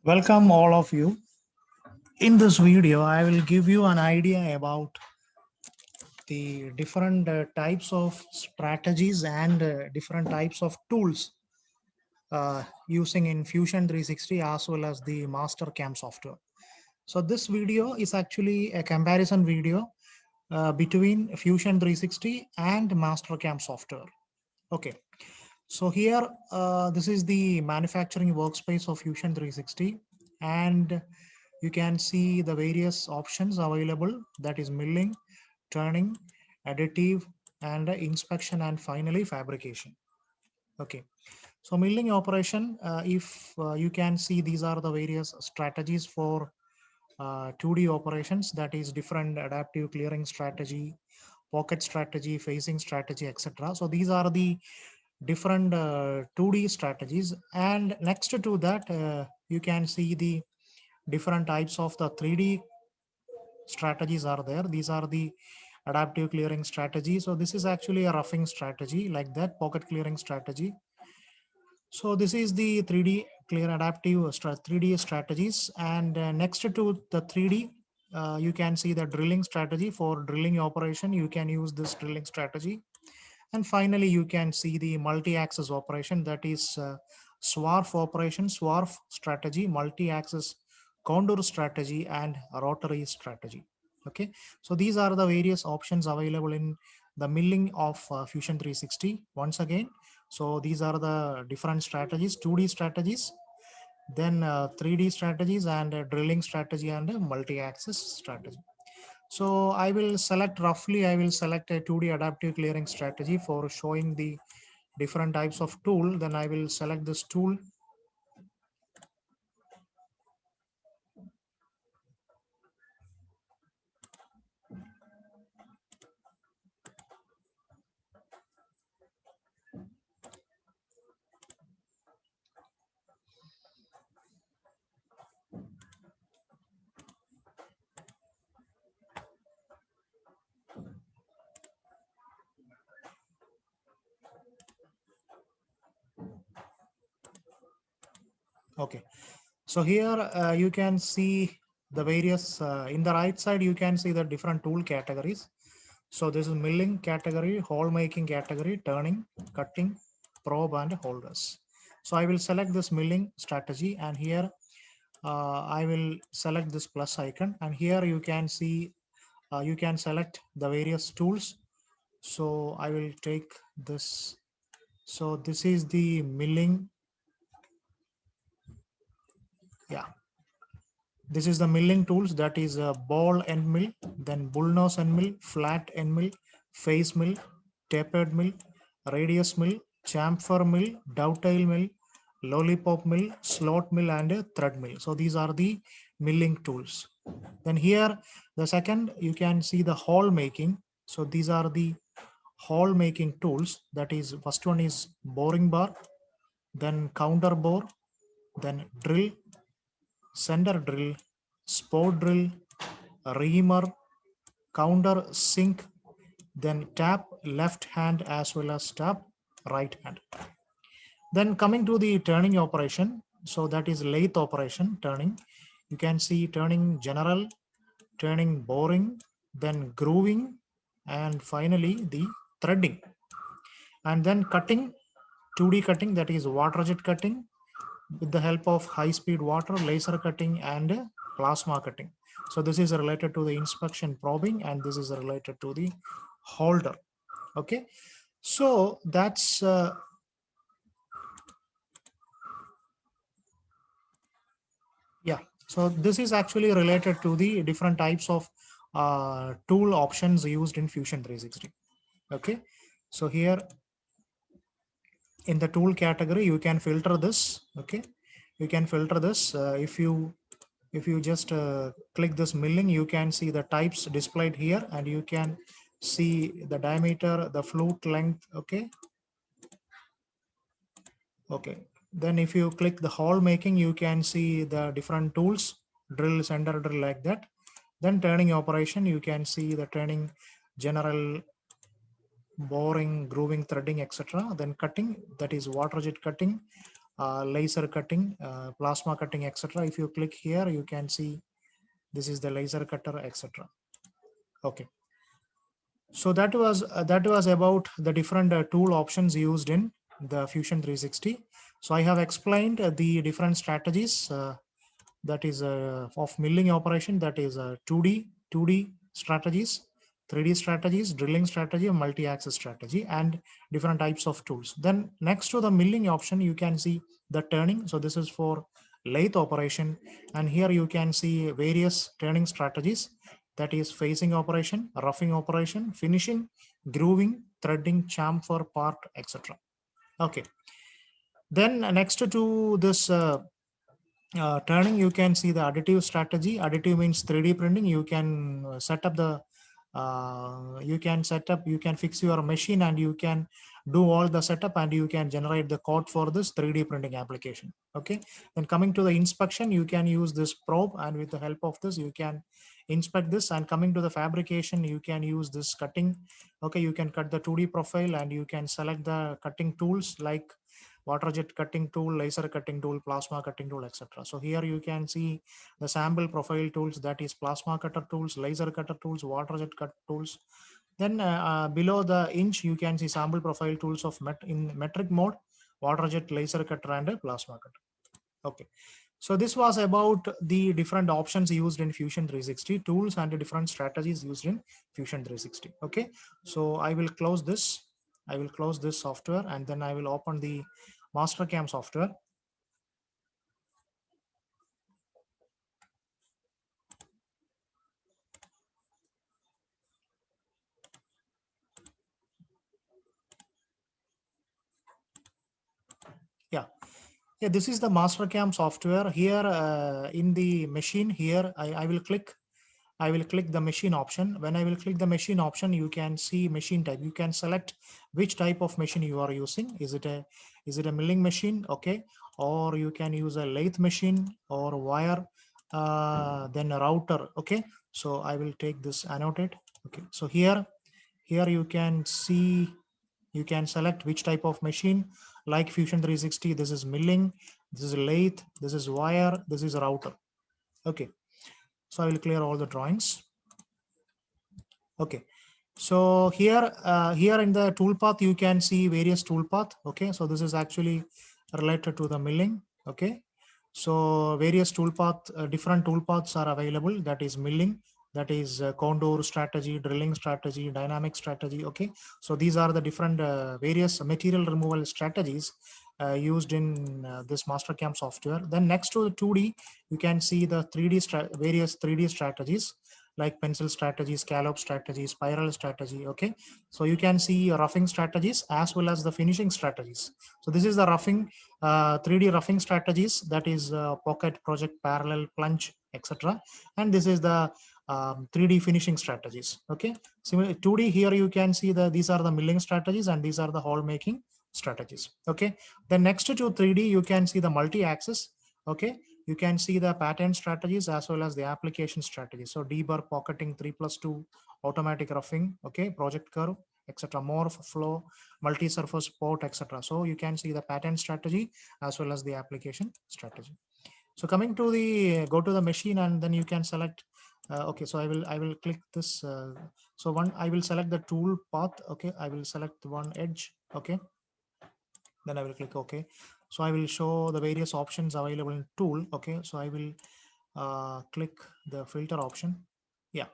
Welcome all of you. In this video, I will give you an idea about the different types of strategies and different types of tools using in Fusion 360 as well as the Mastercam software. So this video is actually a comparison video between Fusion 360 and Mastercam software. Okay. So here, this is the manufacturing workspace of Fusion 360, and you can see the various options available, that is milling, turning, additive, and inspection, and finally fabrication. Okay, so milling operation, if you can see, these are the various strategies for 2D operations, that is different adaptive clearing strategy, pocket strategy, facing strategy, etc. So these are the different 2D strategies, and next to that you can see the different types of the 3D strategies are there. These are the adaptive clearing strategy. So this is actually a roughing strategy, like that pocket clearing strategy. So this is the 3D clear adaptive 3D strategies, and next to the 3D you can see the drilling strategy. For drilling operation you can use this drilling strategy. And finally, you can see the multi-axis operation, that is swarf operation, swarf strategy, multi-axis contour strategy, and rotary strategy. Okay, so these are the various options available in the milling of Fusion 360. Once again, so these are the different strategies: 2D strategies, then 3D strategies, and drilling strategy, and multi-axis strategy. So I will select roughly, I will select a 2D adaptive clearing strategy for showing the different types of tool. Then I will select this tool. Okay. So here you can see the various, in the right side, you can see the different tool categories. So this is milling category, hole making category, turning, cutting, probe, and holders. So I will select this milling strategy, and here I will select this plus icon, and here you can see you can select the various tools. So I will take this. So this is the milling. Yeah, this is the milling tools, that is a ball end mill, then bullnose end mill, flat end mill, face mill, tapered mill, radius mill, chamfer mill, dovetail mill, lollipop mill, slot mill, and a thread mill. So these are the milling tools. Then here, the second, you can see the hole making. So these are the hole making tools. That is, first one is boring bar, then counter bore, then drill, center drill, spot drill, reamer, counter sink, then tap left hand as well as tap right hand. Then coming to the turning operation, so that is lathe operation, turning. You can see turning general, turning boring, then grooving, and finally the threading. And then cutting, 2D cutting, that is water jet cutting with the help of high speed water, laser cutting, and plasma cutting. So this is related to the inspection probing, and this is related to the holder. Okay, so that's yeah, so this is actually related to the different types of tool options used in Fusion 360. Okay, so here in the tool category you can filter this. Okay, you can filter this if you just click this milling, you can see the types displayed here, and you can see the diameter, the flute length. Okay, okay, then if you click the hole making, you can see the different tools, drill, center drill, like that. Then turning operation, you can see the turning general, boring, grooving, threading, etc. Then cutting, that is water jet cutting, laser cutting, plasma cutting, etc. If you click here, you can see this is the laser cutter, etc. Okay. So that was about the different tool options used in the Fusion 360. So I have explained the different strategies that is of milling operation, that is 2D strategies, 3D strategies, drilling strategy, multi-axis strategy, and different types of tools. Then next to the milling option, you can see the turning. So this is for lathe operation, and here you can see various turning strategies, that is facing operation, roughing operation, finishing, grooving, threading, chamfer, part, etc. Okay. Then next to this turning, you can see the additive strategy. Additive means 3D printing. You can set up the you can fix your machine, and you can do all the setup, and you can generate the code for this 3D printing application. Okay. Then coming to the inspection, you can use this probe, and with the help of this you can inspect this. And coming to the fabrication, you can use this cutting. Okay, you can cut the 2D profile, and you can select the cutting tools like water jet cutting tool, laser cutting tool, plasma cutting tool, etc. So here you can see the sample profile tools, that is plasma cutter tools, laser cutter tools, water jet cut tools. Then below the inch, you can see sample profile tools of in metric mode, water jet, laser cutter, and a plasma cutter. Okay. So this was about the different options used in Fusion 360, tools and the different strategies used in Fusion 360. Okay. So I will close this. I will close this software, and then I will open the Mastercam software. Yeah. Yeah, this is the Mastercam software. Here in the machine, here I will click the machine option. When I will click the machine option, you can see machine type. You can select which type of machine you are using. Is it a milling machine? Okay. Or you can use a lathe machine or wire, then a router. Okay. So I will take this annotate. Okay. So here you can see, you can select which type of machine. Like Fusion 360, this is milling, this is lathe, this is wire, this is router. Okay. So I will clear all the drawings. Okay. So here in the toolpath, you can see various toolpath. Okay. So this is actually related to the milling. Okay. So various toolpath, different toolpaths are available. That is milling, that is contour strategy, drilling strategy, dynamic strategy. Okay. So these are the different various material removal strategies used in this Mastercam software. Then next to the 2D, you can see the 3D various 3D strategies like pencil strategy, scallop strategy, spiral strategy. Okay. So you can see roughing strategies as well as the finishing strategies. So this is the roughing 3D roughing strategies, that is pocket, project, parallel, plunge, etc. And this is the 3D finishing strategies. Okay. Similarly, 2D, here you can see these are the milling strategies, and these are the hole making strategies. Okay. Then next to 3D, you can see the multi-axis. Okay. You can see the pattern strategies as well as the application strategies. So deburr, pocketing, 3+2, automatic roughing, okay, project curve, etc. Morph, flow, multi-surface port, etc. So you can see the pattern strategy as well as the application strategy. So coming to the go to the machine, and then you can select. Okay, so I will click this. So I will select the tool path. Okay, I will select one edge. Okay, then I will click OK. So I will show the various options available in tool. Okay, so I will click the filter option. Yeah.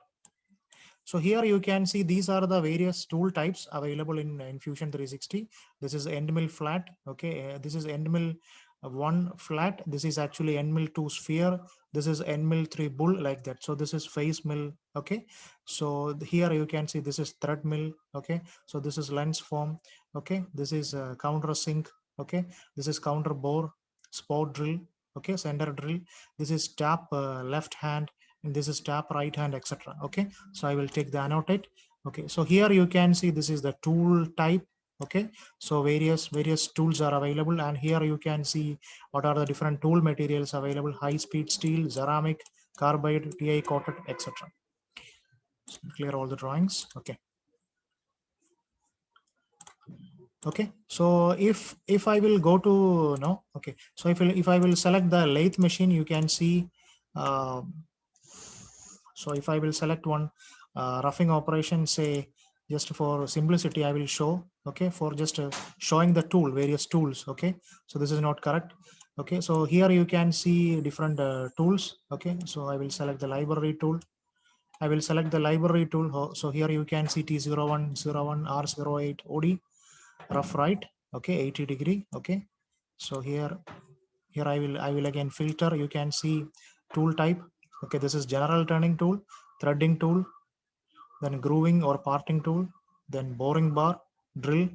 So here you can see these are the various tool types available in Fusion 360. This is end mill flat. Okay, this is end mill 1 flat. This is actually end mill 2 sphere. This is end mill 3 bull, like that. So this is face mill. Okay, so here you can see this is thread mill. Okay, so this is lens form. Okay, this is counter sink. Okay, this is counter bore, spot drill. Okay, center drill. This is tap left hand, and this is tap right hand, etc. Okay, so I will take the annotate. Okay, so here you can see this is the tool type. Okay, so various tools are available, and here you can see what are the different tool materials available: high speed steel, ceramic, carbide, ti coated, etc. So clear all the drawings. Okay. Okay, so if I will go to no, okay, so if I will select the lathe machine, you can see. So if I will select one roughing operation, say just for simplicity, I will show. Okay, for just showing the tool, various tools. Okay, so this is not correct. Okay, so here you can see different tools. Okay, so I will select the library tool. I will select the library tool. So here you can see T0101 R08 OD rough right. Okay, 80 degree. Okay, so here I will again filter. You can see tool type. Okay, this is general turning tool, threading tool, then grooving or parting tool, then boring bar, drill,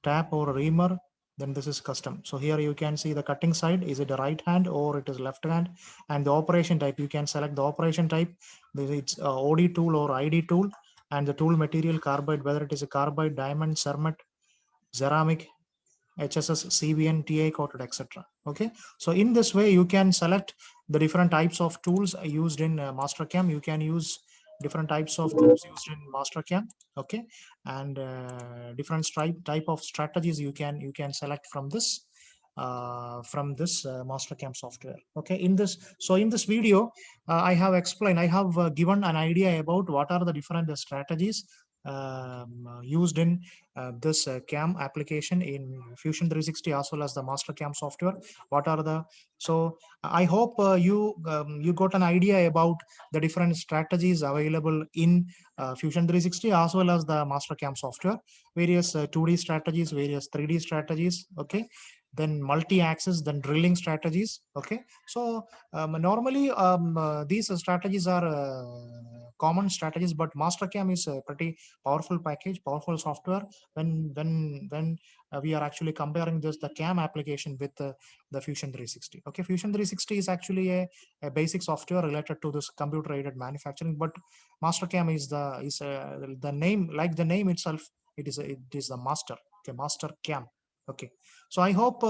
tap or reamer, then this is custom. So here you can see the cutting side, is it a right hand or it is left hand, and the operation type, you can select the operation type, it's a OD tool or ID tool, and the tool material carbide, whether it is a carbide, diamond, cermet, ceramic, HSS, CVN, TI coated, etc. Okay, so in this way you can select the different types of tools used in Mastercam. You can use different types of tools used in Mastercam. Okay, and different type of strategies you can select from this Mastercam software. Okay, in this video I have explained, I have given an idea about what are the different strategies used in this CAM application in Fusion 360 as well as the Mastercam software. What are the so I hope you got an idea about the different strategies available in Fusion 360 as well as the Mastercam software. Various 2D strategies, various 3D strategies. Okay, then multi-axis, then drilling strategies. Okay, so normally these strategies are common strategies, but Mastercam is a pretty powerful package, powerful software. When we are actually comparing the CAM application with the Fusion 360. Okay, Fusion 360 is actually a basic software related to this computer-aided manufacturing, but Mastercam is the name, like the name itself. It is the master. Okay, Master Cam. Okay, so I hope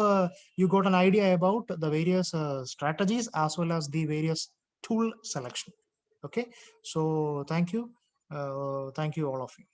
you got an idea about the various strategies as well as the various tool selection. Okay, so thank you all of you.